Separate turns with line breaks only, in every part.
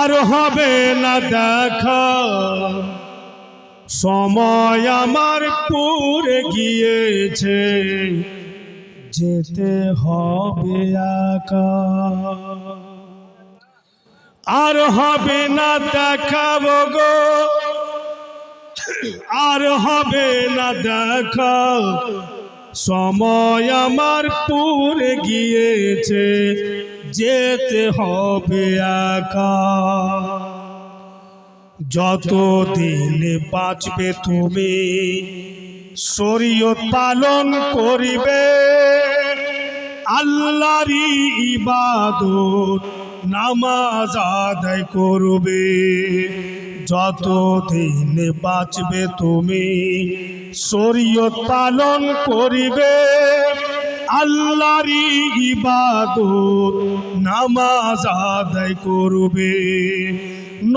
আর হবে না দেখা, সময় আমার পুরে গিয়েছে, যেতে হবে একা। আর হবে না দেখা গো, আর হবে না দেখা, সময় আমার পুরে গিয়েছে, যেতে হবে একা। যতদিন বাঁচবে তুমি শরীয়ত পালন করিবে, আল্লাহরই ইবাদত নামাজ আদায় করবে। যতদিন বাঁচবে তুমি শরীয়ত পালন করিবে, আল্লাহরই ইবাদত নামাজ আদায় করবে।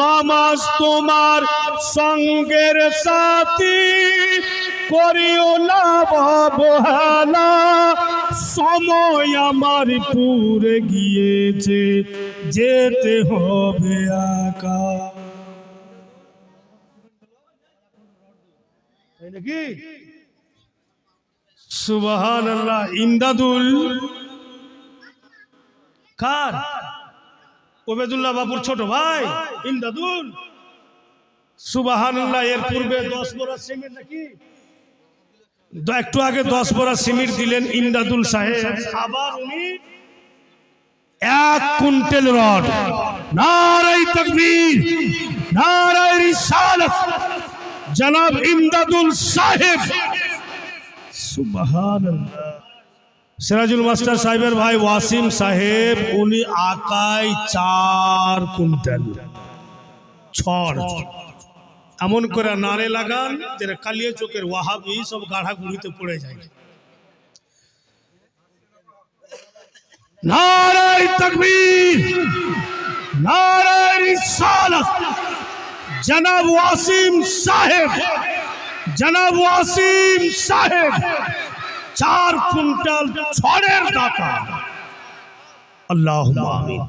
নামাজ তোমার সঙ্গের সাথী, করিও না অবহেলা, সময় আমার পুরে গিয়েছে, যেতে হবে একা। নাকি সুবহানাল্লাহ। ইমদাদুল কার? ওবেদুল্লাহ বাবুর ছোট ভাই ইমদাদুল। সুবহানাল্লাহ। এর পূর্বে 10 বড়া সিমেন্ট নাকি একটু আগে 10 বড়া সিমেন্ট দিলেন ইমদাদুল সাহেব। আবার উনি 1 কুইন্টাল রড। নারে তাকবীর, নারে রিসালাত, জনাব ইমদাদুল সাহেব। সুবহানাল্লাহ। সিরাজুল মাস্টার সাহেবের ভাই ওয়াসিম সাহেব, উনি আকাই 4 কুইন্টাল ছড়। এমন করে নারে লাগান যেটা কালিয়া চোখের ওয়াহাবি সব গাঢ়া গুড়িতে পড়ে যায়। নারে তাকবীর, নারে রিসালাত, জনাব ওয়াসিম সাহেব, জনাব ওয়াসিম সাহেব 4 কুইন্টাল ছড়ের দাতা। আল্লাহুম্মা আমিন।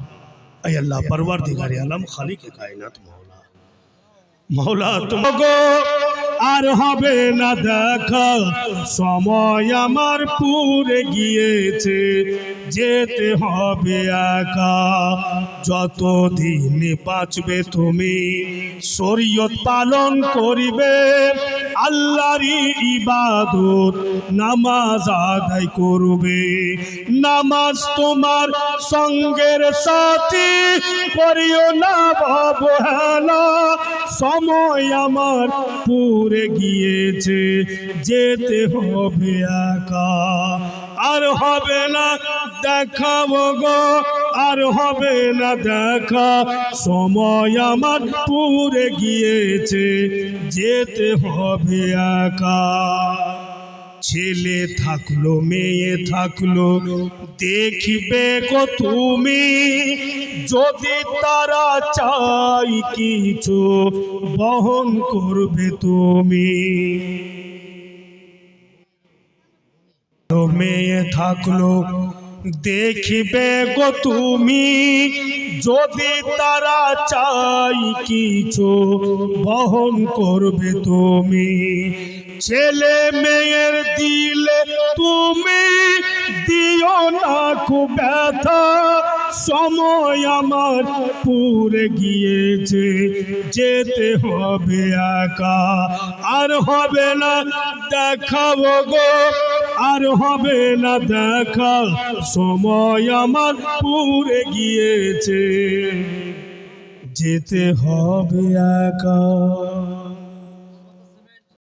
আয় আল্লাহ পরওয়ারদিগারে আলম খালিকে কায়নাত মাওলা, মাওলা তোমাকে আর হবে না দেখা, সময় আমার পুরে গিয়েছে, যেতে হবে একা। যতদিন বাঁচবে তুমি শরীয়ত পালন করিবে, আল্লাহরই ইবাদত নামাজ আদায় করবে। নামাজ তোমার সঙ্গের সাথী, করিও না অবহেলা, সময় আমার পুরে গিয়েছে, যেতে হবে একা। আর হবে না দেখা গো, আর হবে না দেখা, সময় আমার পুরে গিয়েছে, যেতে হবে একা। ছেলে থাকলো মেয়ে থাকলো দেখিবে গো তুমি, যদি তারা চাই কিছু বহন করবে তুমি। মেয়ে থাকলো দেখিবে গো তুমি, যদি তারা চাই কিছু বহন করবে তুমি। ছেলে মেয়ের দিলে তুমি দিও না খুব ব্যথা, সময় আমার পুরে গিয়েছে, যেতে হবে একা। আর হবে না দেখা গো, আর হবে না দেখা, সময় আমার পুরে গিয়েছে, যেতে হবে একা।